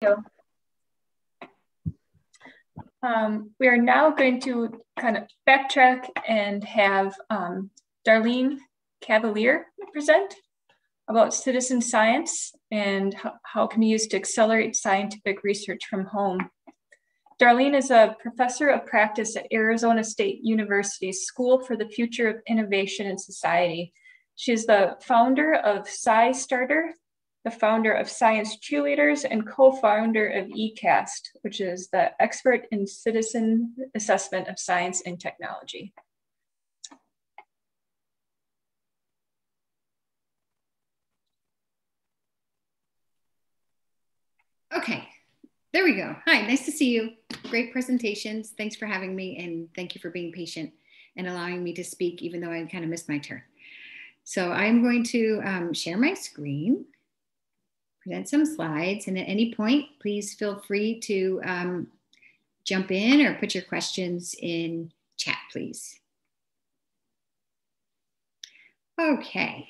you. We are now going to kind of backtrack and have Darlene Cavalier present about citizen science and how it can be used to accelerate scientific research from home. Darlene is a professor of practice at Arizona State University's School for the Future of Innovation and Society. She is the founder of Scistarter, the founder of Science Cheerleaders, and co-founder of ECAST, which is the expert in citizen assessment of science and technology. Okay, there we go. Hi, nice to see you. Great presentations. Thanks for having me, and thank you for being patient and allowing me to speak, even though I kind of missed my turn. So I'm going to share my screen, present some slides, and at any point, please feel free to jump in or put your questions in chat, please. Okay.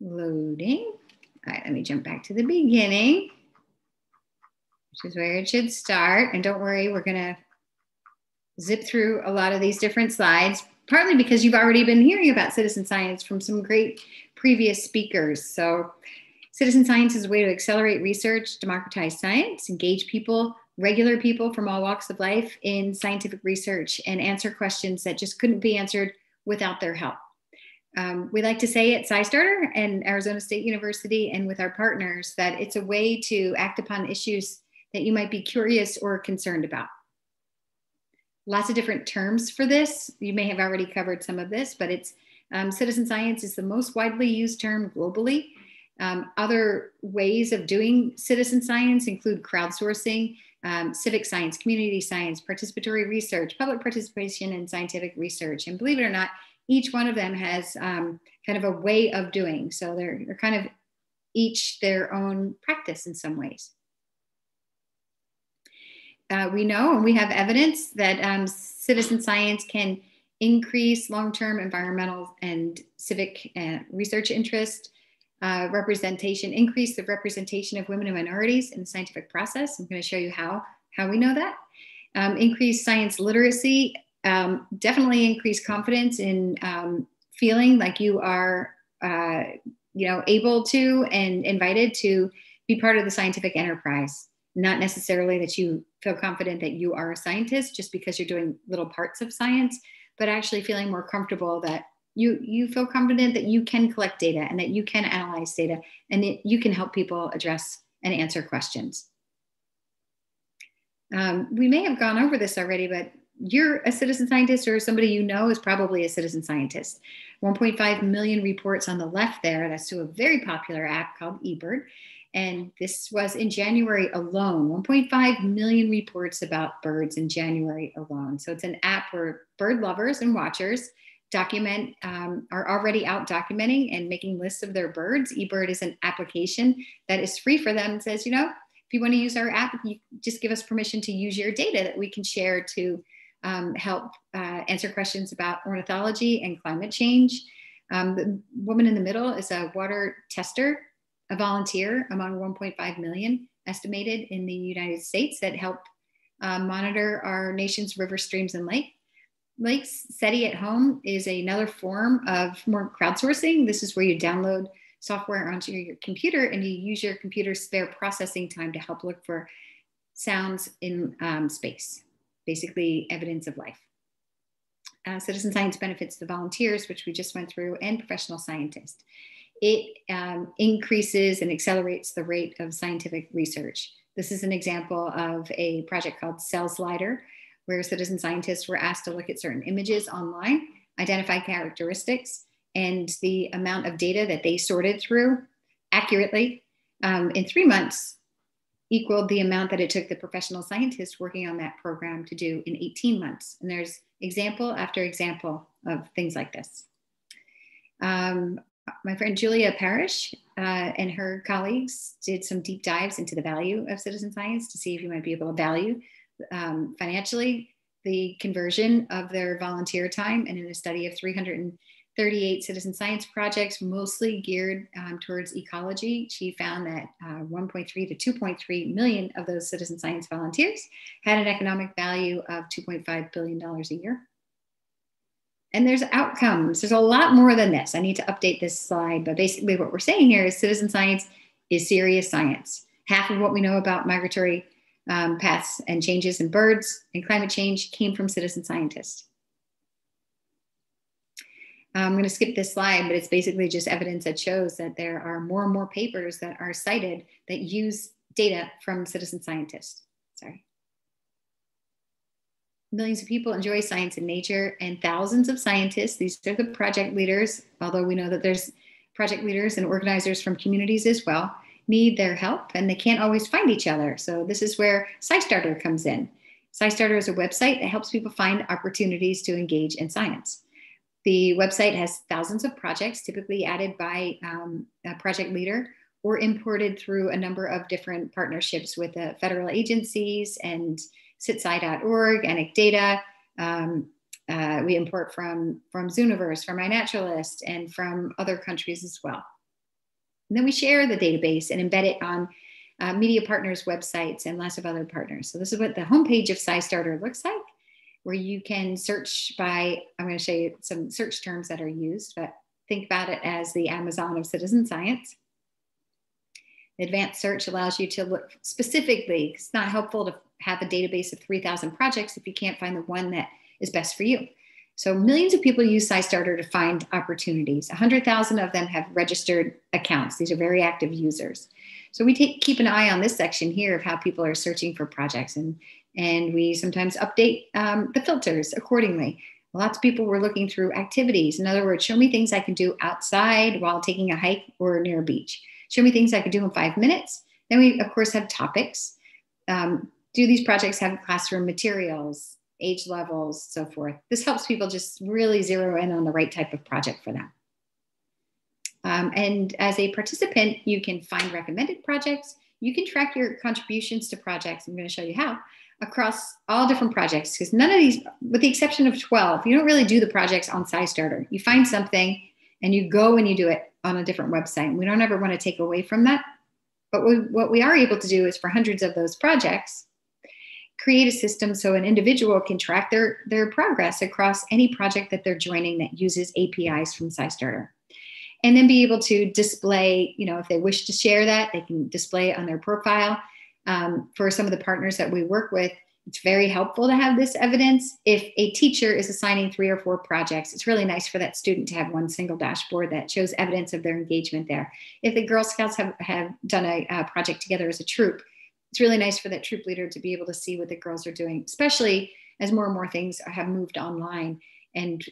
Loading. All right, let me jump back to the beginning, which is where it should start. And don't worry, we're gonna zip through a lot of these different slides, partly because you've already been hearing about citizen science from some great previous speakers. So citizen science is a way to accelerate research, democratize science, engage people, regular people from all walks of life in scientific research, and answer questions that just couldn't be answered without their help. We like to say at Scistarter and Arizona State University and with our partners that it's a way to act upon issues that you might be curious or concerned about. Lots of different terms for this. You may have already covered some of this, but it's citizen science is the most widely used term globally. Other ways of doing citizen science include crowdsourcing, civic science, community science, participatory research, public participation in scientific research. And believe it or not, each one of them has kind of a way of doing. So they're kind of each their own practice in some ways. We know and we have evidence that citizen science can increase long-term environmental and civic research interest, representation, increase the representation of women and minorities in the scientific process. I'm going to show you how we know that. Increase science literacy, definitely increase confidence in feeling like you are able to and invited to be part of the scientific enterprise. Not necessarily that you feel confident that you are a scientist just because you're doing little parts of science, but actually feeling more comfortable that you feel confident that you can collect data and that you can analyze data and that you can help people address and answer questions. We may have gone over this already, but you're a citizen scientist or somebody you know is probably a citizen scientist. 1.5 million reports on the left there. That's to a very popular app called eBird. And this was in January alone, 1.5 million reports about birds in January alone. So it's an app where bird lovers and watchers are already out documenting and making lists of their birds. eBird is an application that is free for them and says, if you want to use our app, you just give us permission to use your data that we can share to help answer questions about ornithology and climate change. The woman in the middle is a water tester, a volunteer among 1.5 million estimated in the United States that help monitor our nation's river, streams, and lakes. SETI at home is another form of more crowdsourcing. This is where you download software onto your computer and you use your computer's spare processing time to help look for sounds in space, basically evidence of life. Citizen science benefits the volunteers, which we just went through, and professional scientists. It increases and accelerates the rate of scientific research. This is an example of a project called Sciencestarter, where citizen scientists were asked to look at certain images online, identify characteristics, and the amount of data that they sorted through accurately in 3 months equaled the amount that it took the professional scientists working on that program to do in 18 months. And there's example after example of things like this. My friend Julia Parrish and her colleagues did some deep dives into the value of citizen science to see if you might be able to value financially the conversion of their volunteer time. And in a study of 38 citizen science projects, mostly geared towards ecology. She found that 1.3 to 2.3 million of those citizen science volunteers had an economic value of $2.5 billion a year. And there's outcomes. There's a lot more than this. I need to update this slide, but basically what we're saying here is citizen science is serious science. Half of what we know about migratory paths and changes in birds and climate change came from citizen scientists. I'm going to skip this slide, but it's basically just evidence that shows that there are more and more papers that are cited that use data from citizen scientists. Sorry. Millions of people enjoy science and nature, and thousands of scientists, these are the project leaders, although we know that there's project leaders and organizers from communities as well, need their help, and they can't always find each other. So this is where Scistarter comes in. Scistarter is a website that helps people find opportunities to engage in science. The website has thousands of projects, typically added by a project leader or imported through a number of different partnerships with federal agencies and citsci.org, Anecdata. We import from Zooniverse, from iNaturalist, and from other countries as well. And then we share the database and embed it on media partners' websites and lots of other partners. So this is what the homepage of Scistarter looks like, where you can search by, I'm going to show you some search terms that are used, but think about it as the Amazon of citizen science. Advanced search allows you to look specifically. It's not helpful to have a database of 3,000 projects if you can't find the one that is best for you. So millions of people use Scistarter to find opportunities. 100,000 of them have registered accounts. These are very active users. So we keep an eye on this section here of how people are searching for projects, and we sometimes update the filters accordingly. Lots of people were looking through activities. In other words, show me things I can do outside while taking a hike or near a beach. Show me things I could do in 5 minutes. Then we, of course, have topics. Do these projects have classroom materials, age levels, so forth? This helps people just really zero in on the right type of project for them. And as a participant, you can find recommended projects. You can track your contributions to projects. I'm going to show you how, across all different projects, because none of these, with the exception of 12, you don't really do the projects on Scistarter. You find something and you go and you do it on a different website. We don't ever want to take away from that. But what we are able to do is, for hundreds of those projects, create a system so an individual can track their progress across any project that they're joining that uses APIs from Scistarter. And then be able to display, if they wish to share that, they can display it on their profile. For some of the partners that we work with, it's very helpful to have this evidence. If a teacher is assigning 3 or 4 projects, it's really nice for that student to have one single dashboard that shows evidence of their engagement there. If the Girl Scouts have done a project together as a troop, it's really nice for that troop leader to be able to see what the girls are doing, especially as more and more things have moved online and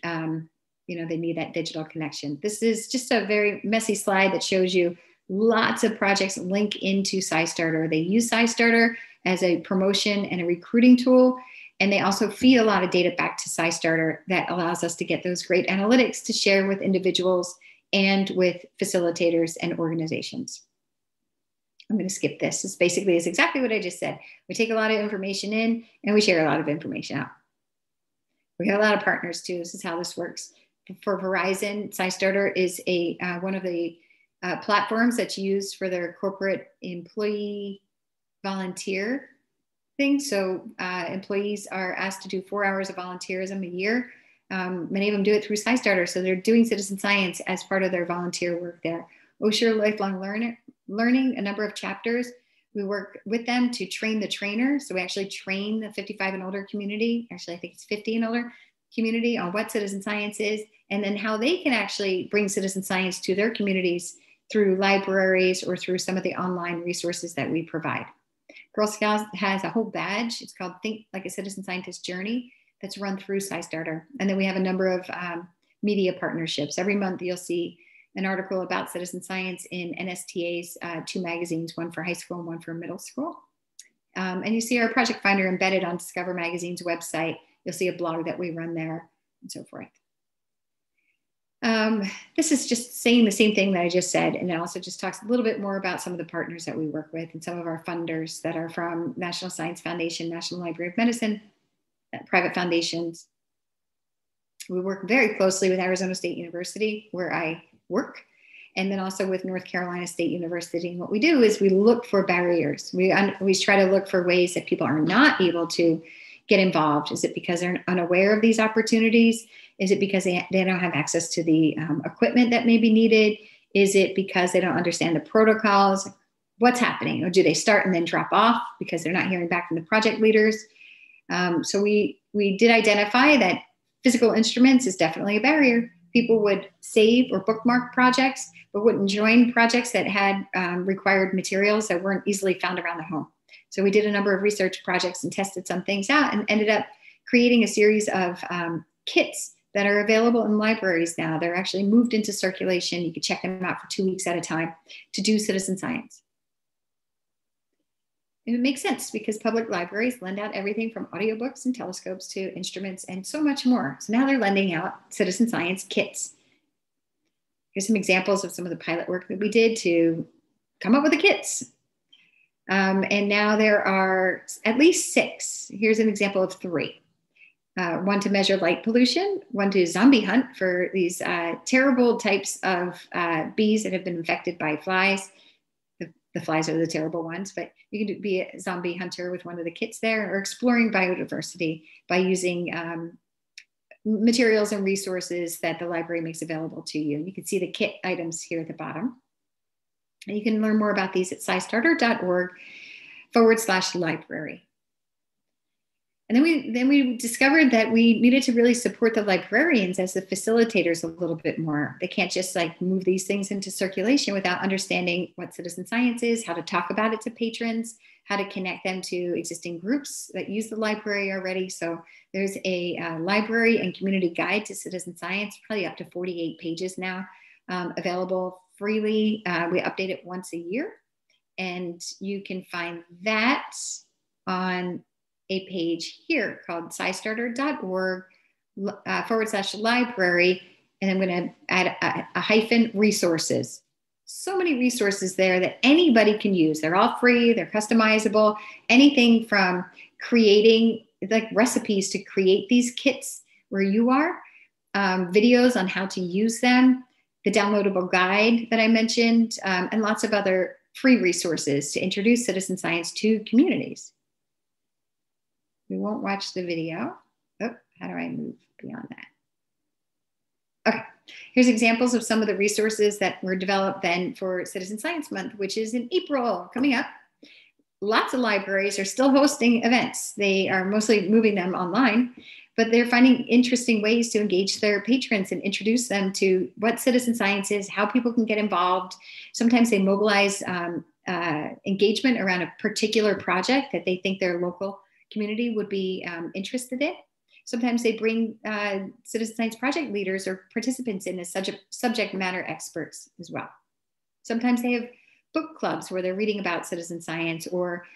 they need that digital connection. This is just a very messy slide that shows you lots of projects link into Scistarter. They use Scistarter as a promotion and a recruiting tool. And they also feed a lot of data back to Scistarter that allows us to get those great analytics to share with individuals and with facilitators and organizations. I'm going to skip this. This basically is exactly what I just said. We take a lot of information in and we share a lot of information out. We got a lot of partners too. This is how this works. For Verizon, Scistarter is one of the platforms that's used for their corporate employee volunteer thing. So employees are asked to do 4 hours of volunteerism a year. Many of them do it through Scistarter. So they're doing citizen science as part of their volunteer work there. Osher Lifelong Learning, a number of chapters. We work with them to train the trainer. So we actually train the 55 and older community. Actually, I think it's 50 and older community on what citizen science is, and then how they can actually bring citizen science to their communities through libraries or through some of the online resources that we provide. Girl Scouts has a whole badge. It's called Think Like a Citizen Scientist Journey that's run through Scistarter. And then we have a number of media partnerships. Every month you'll see an article about citizen science in NSTA's 2 magazines, one for high school and one for middle school. And you see our project finder embedded on Discover Magazine's website. You'll see a blog that we run there and so forth. This is just saying the same thing that I just said. And it also just talks a little bit more about some of the partners that we work with and some of our funders that are from National Science Foundation, National Library of Medicine, private foundations, We work very closely with Arizona State University, where I work, and then also with North Carolina State University. And what we do is we look for barriers. We try to look for ways that people are not able to get involved. Is it because they're unaware of these opportunities? Is it because they don't have access to the equipment that may be needed? Is it because they don't understand the protocols? What's happening? Or do they start and then drop off because they're not hearing back from the project leaders? So we did identify that physical instruments is definitely a barrier. People would save or bookmark projects, but wouldn't join projects that had required materials that weren't easily found around the home. So we did a number of research projects and tested some things out and ended up creating a series of kits that are available in libraries now. They're actually moved into circulation. You can check them out for 2 weeks at a time to do citizen science. And it makes sense because public libraries lend out everything from audiobooks and telescopes to instruments and so much more. So now they're lending out citizen science kits. Here's some examples of some of the pilot work that we did to come up with the kits. And now there are at least 6. Here's an example of 3. One to measure light pollution, one to zombie hunt for these terrible types of bees that have been infected by flies. The flies are the terrible ones, but you can be a zombie hunter with one of the kits there, or exploring biodiversity by using materials and resources that the library makes available to you. You can see the kit items here at the bottom. And you can learn more about these at scistarter.org/library. And then we discovered that we needed to really support the librarians as the facilitators a little bit more. They can't just like move these things into circulation without understanding what citizen science is, how to talk about it to patrons, how to connect them to existing groups that use the library already. So there's a library and community guide to citizen science, probably up to 48 pages now, available freely. We update it once a year, and you can find that on a page here called scistarter.org/library. And I'm going to add a hyphen resources. So many resources there that anybody can use. They're all free, they're customizable. Anything from creating like recipes to create these kits where you are, videos on how to use them, the downloadable guide that I mentioned, and lots of other free resources to introduce citizen science to communities. We won't watch the video. Oh, how do I move beyond that? Okay, here's examples of some of the resources that were developed then for Citizen Science Month, which is in April, coming up. Lots of libraries are still hosting events. They are mostly moving them online, but they're finding interesting ways to engage their patrons and introduce them to what citizen science is, how people can get involved. Sometimes they mobilize engagement around a particular project that they think their local community would be interested in. Sometimes they bring citizen science project leaders or participants in as subject matter experts as well. Sometimes they have book clubs where they're reading about citizen science or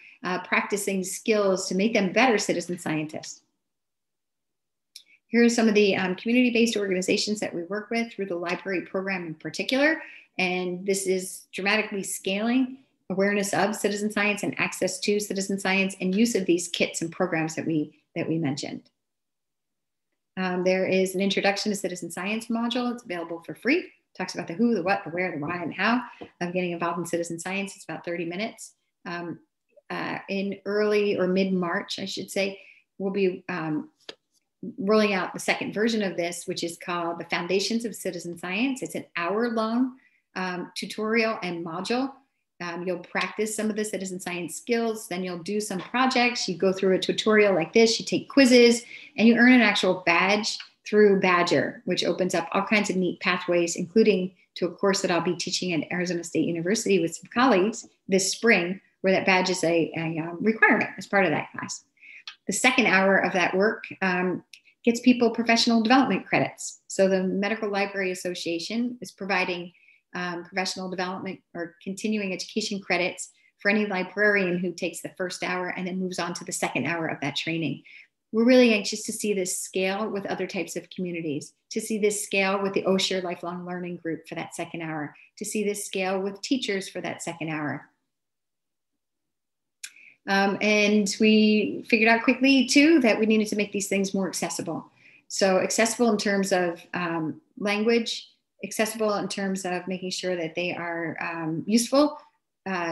practicing skills to make them better citizen scientists. Here are some of the community-based organizations that we work with through the library program in particular. And this is dramatically scaling awareness of citizen science and access to citizen science and use of these kits and programs that we mentioned. There is an introduction to citizen science module. It's available for free. It talks about the who, the what, the where, the why, and how of getting involved in citizen science. It's about 30 minutes. In early or mid-March, I should say, we'll be rolling out the second version of this, which is called the Foundations of Citizen Science. It's an hour-long tutorial and module. You'll practice some of the citizen science skills, then you'll do some projects. You go through a tutorial like this, you take quizzes, and you earn an actual badge through Badger, which opens up all kinds of neat pathways, including to a course that I'll be teaching at Arizona State University with some colleagues this spring, where that badge is a requirement as part of that class. The second hour of that work gets people professional development credits. So the Medical Library Association is providing professional development or continuing education credits for any librarian who takes the first hour and then moves on to the second hour of that training. We're really anxious to see this scale with other types of communities, to see this scale with the Osher Lifelong Learning Group for that second hour, to see this scale with teachers for that second hour. And we figured out quickly too that we needed to make these things more accessible. So accessible in terms of language, accessible in terms of making sure that they are useful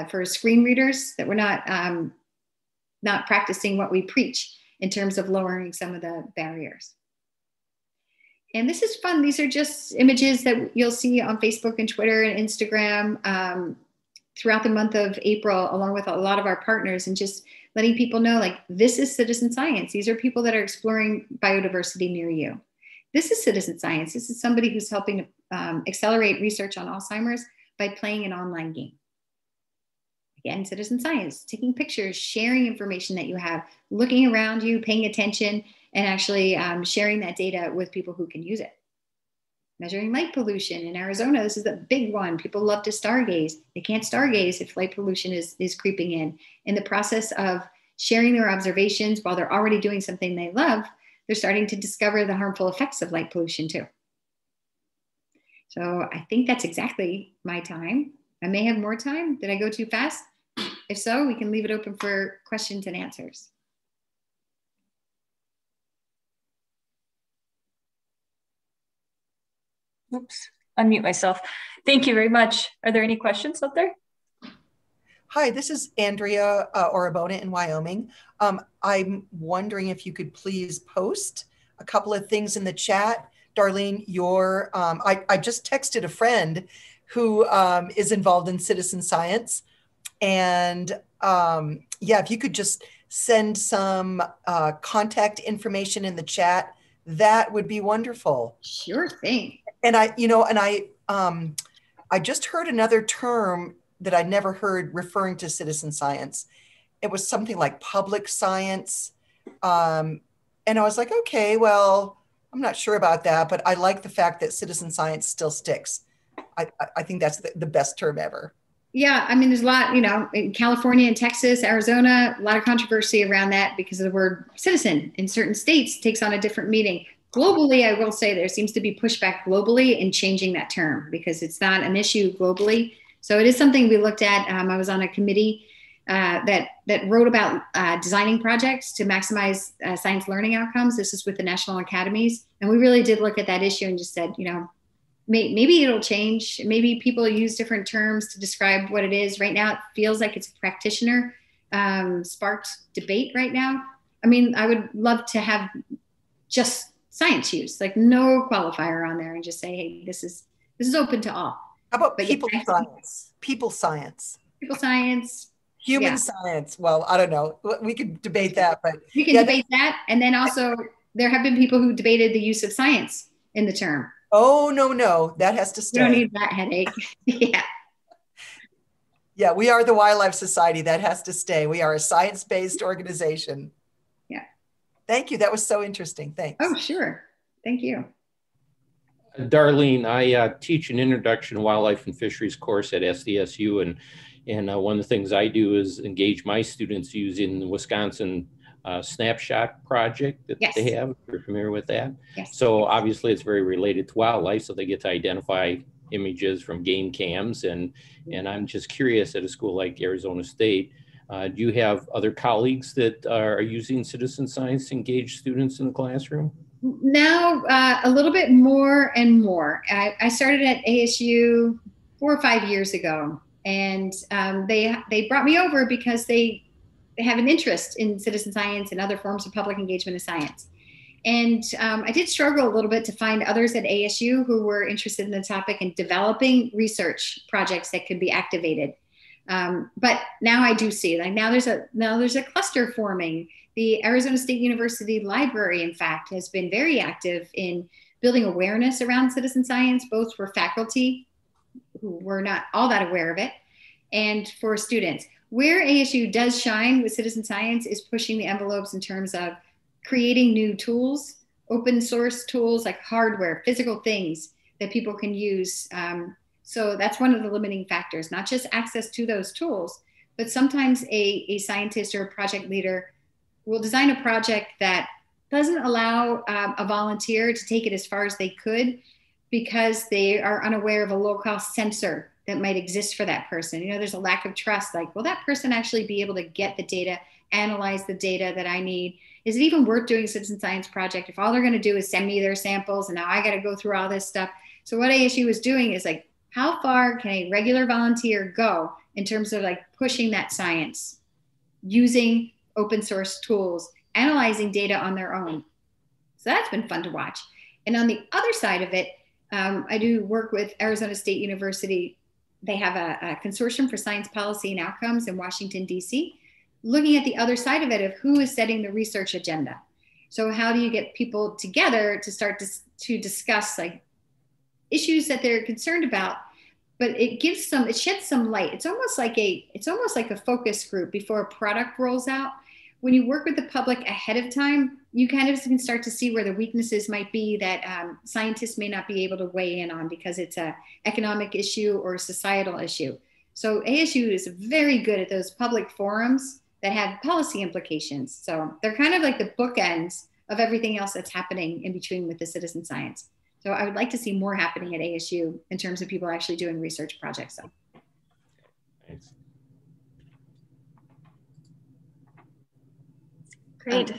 for screen readers, that we're not practicing what we preach in terms of lowering some of the barriers. And this is fun. These are just images that you'll see on Facebook and Twitter and Instagram throughout the month of April, along with a lot of our partners, and just letting people know, like, this is citizen science. These are people that are exploring biodiversity near you. This is citizen science. This is somebody who's helping to accelerate research on Alzheimer's by playing an online game. Again, citizen science, taking pictures, sharing information that you have, looking around you, paying attention, and actually sharing that data with people who can use it. Measuring light pollution in Arizona, this is a big one. People love to stargaze. They can't stargaze if light pollution is creeping in. In the process of sharing their observations while they're already doing something they love, they're starting to discover the harmful effects of light pollution too. So I think that's exactly my time. I may have more time. Did I go too fast? If so, we can leave it open for questions and answers. Oops, unmute myself. Thank you very much. Are there any questions out there? Hi, this is Andrea Orabona in Wyoming. I'm wondering if you could please post a couple of things in the chat. Darlene, I just texted a friend who is involved in citizen science. And yeah, if you could just send some contact information in the chat, that would be wonderful. Sure thing. And I just heard another term that I'd never heard referring to citizen science. It was something like public science. And I was like, okay, well, I'm not sure about that, but I like the fact that citizen science still sticks. I think that's the best term ever. Yeah, I mean, there's a lot, in California and Texas, Arizona, a lot of controversy around that because of the word citizen in certain states takes on a different meaning. Globally, I will say there seems to be pushback globally in changing that term because it's not an issue globally. So it is something we looked at. I was on a committee that wrote about designing projects to maximize science learning outcomes. This is with the national academies. And we really did look at that issue and just said, maybe it'll change. Maybe people use different terms to describe what it is. Right now, it feels like it's a practitioner sparked debate right now. I mean, I would love to have just science use, like no qualifier on there, and just say, hey, this is open to all. How about people science? People science. People science. Human science. Well, I don't know. We could debate that, but we can debate that. And then also there have been people who debated the use of science in the term. Oh, no, that has to stay. You don't need that headache. Yeah. Yeah, we are the Wildlife Society. That has to stay. We are a science-based organization. Yeah. Thank you. That was so interesting. Thanks. Oh, sure. Thank you. Darlene, I teach an Introduction to Wildlife and Fisheries course at SDSU, and one of the things I do is engage my students using the Wisconsin snapshot project that they have. If you're familiar with that. Yes. So obviously it's very related to wildlife, so they get to identify images from game cams, and I'm just curious, at a school like Arizona State, do you have other colleagues that are using citizen science to engage students in the classroom? Now, a little bit more and more. I started at ASU 4 or 5 years ago, and they brought me over because they have an interest in citizen science and other forms of public engagement in science. And I did struggle a little bit to find others at ASU who were interested in the topic and developing research projects that could be activated. But now I do see, like now there's a cluster forming. The Arizona State University Library, in fact, has been very active in building awareness around citizen science, both for faculty who were not all that aware of it, and for students. Where ASU does shine with citizen science is pushing the envelopes in terms of creating new tools, open source tools like hardware, physical things that people can use. So that's one of the limiting factors, not just access to those tools, but sometimes a scientist or a project leader will design a project that doesn't allow a volunteer to take it as far as they could because they are unaware of a low-cost sensor that might exist for that person. You know, there's a lack of trust. Like, will that person actually be able to get the data, analyze the data that I need? Is it even worth doing a citizen science project if all they're going to do is send me their samples and now I got to go through all this stuff? So what ASU is doing is like, how far can a regular volunteer go in terms of like pushing that science, using open source tools, analyzing data on their own? So that's been fun to watch. And on the other side of it, I do work with Arizona State University. They have a consortium for science policy and outcomes in Washington, D.C., looking at the other side of it of who is setting the research agenda. So how do you get people together to start to discuss like issues that they're concerned about, but it sheds some light. It's almost like a focus group before a product rolls out. When you work with the public ahead of time, you kind of can start to see where the weaknesses might be that scientists may not be able to weigh in on because it's an economic issue or a societal issue. So ASU is very good at those public forums that have policy implications. So they're kind of like the bookends of everything else that's happening in between with the citizen science. So I would like to see more happening at ASU in terms of people actually doing research projects. So. Thanks. Great.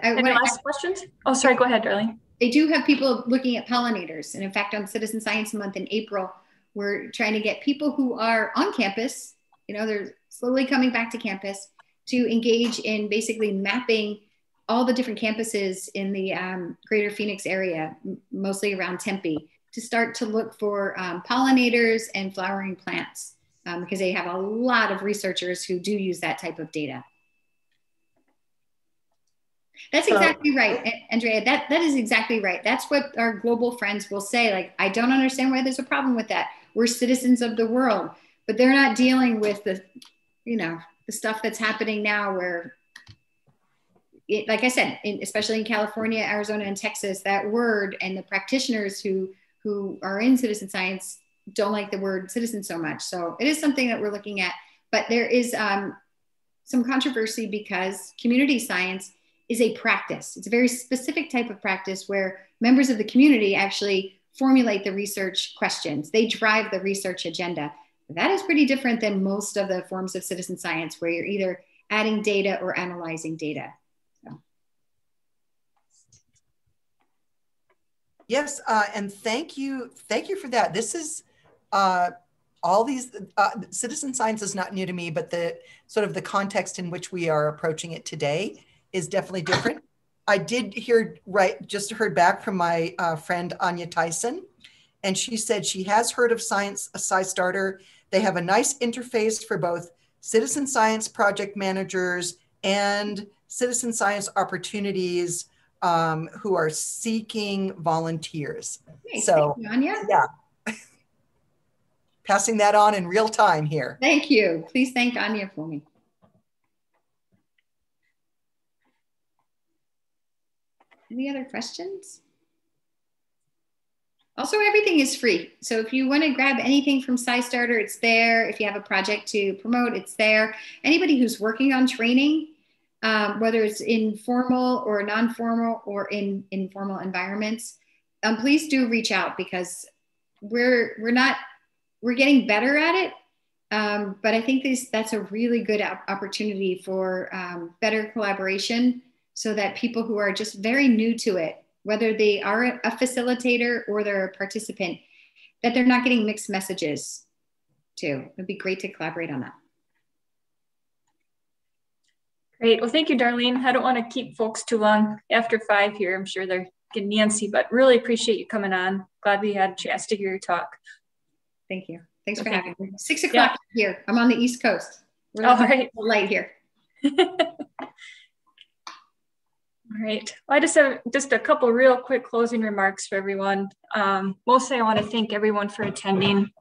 Any last questions? Oh, sorry, go ahead, Darlene. They do have people looking at pollinators. And in fact, on Citizen Science Month in April, we're trying to get people who are on campus, you know, they're slowly coming back to campus, to engage in basically mapping all the different campuses in the greater Phoenix area, mostly around Tempe, to start to look for pollinators and flowering plants, because they have a lot of researchers who do use that type of data. That's exactly right, Andrea. That is exactly right. That's what our global friends will say. Like, I don't understand why there's a problem with that. We're citizens of the world, but they're not dealing with the, you know, the stuff that's happening now where, like I said, especially in California, Arizona, and Texas, that word and the practitioners who are in citizen science don't like the word citizen so much. So it is something that we're looking at, but there is some controversy because community science is a practice. It's a very specific type of practice where members of the community actually formulate the research questions. They drive the research agenda. That is pretty different than most of the forms of citizen science where you're either adding data or analyzing data. So. Yes, and thank you for that. This is all these citizen science is not new to me, but the sort of the context in which we are approaching it today is definitely different. I did just heard back from my friend Anya Tyson, and she said she has heard of Scistarter. They have a nice interface for both citizen science project managers and citizen science opportunities who are seeking volunteers. Nice. So, thank you, Anya. Yeah, passing that on in real time here. Thank you. Please thank Anya for me. Any other questions? Also, everything is free. So if you want to grab anything from Scistarter, it's there. If you have a project to promote, it's there. Anybody who's working on training, whether it's in formal or non-formal or in informal environments, please do reach out because we're getting better at it. But I think that's a really good opportunity for better collaboration, so that people who are just very new to it, whether they are a facilitator or they're a participant, that they're not getting mixed messages too. It'd be great to collaborate on that. Great. Well, thank you, Darlene. I don't want to keep folks too long after 5 here. I'm sure they're getting antsy, but really appreciate you coming on. Glad we had a chance to hear your talk. Thank you. Thanks for having me. 6 o'clock here. I'm on the East Coast. We're all right. Light here. All right. Well, I just have a couple real quick closing remarks for everyone. Mostly, I want to thank everyone for attending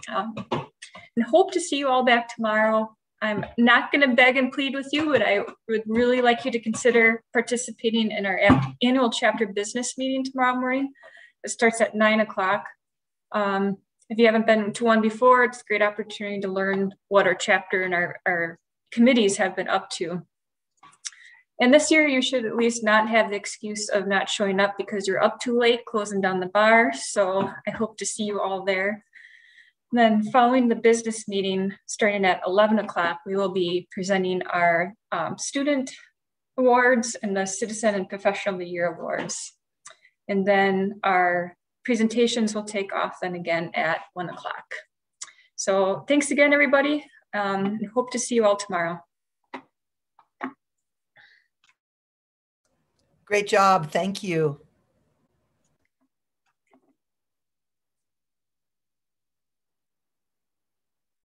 and hope to see you all back tomorrow. I'm not going to beg and plead with you, but I would really like you to consider participating in our annual chapter business meeting tomorrow morning. It starts at 9 o'clock. If you haven't been to one before, it's a great opportunity to learn what our chapter and our committees have been up to. And this year, you should at least not have the excuse of not showing up because you're up too late closing down the bar. So I hope to see you all there. Then following the business meeting, starting at 11 o'clock, we will be presenting our student awards and the Citizen and Professional of the Year awards. And then our presentations will take off then again at 1 o'clock. So thanks again, everybody. And hope to see you all tomorrow. Great job. Thank you.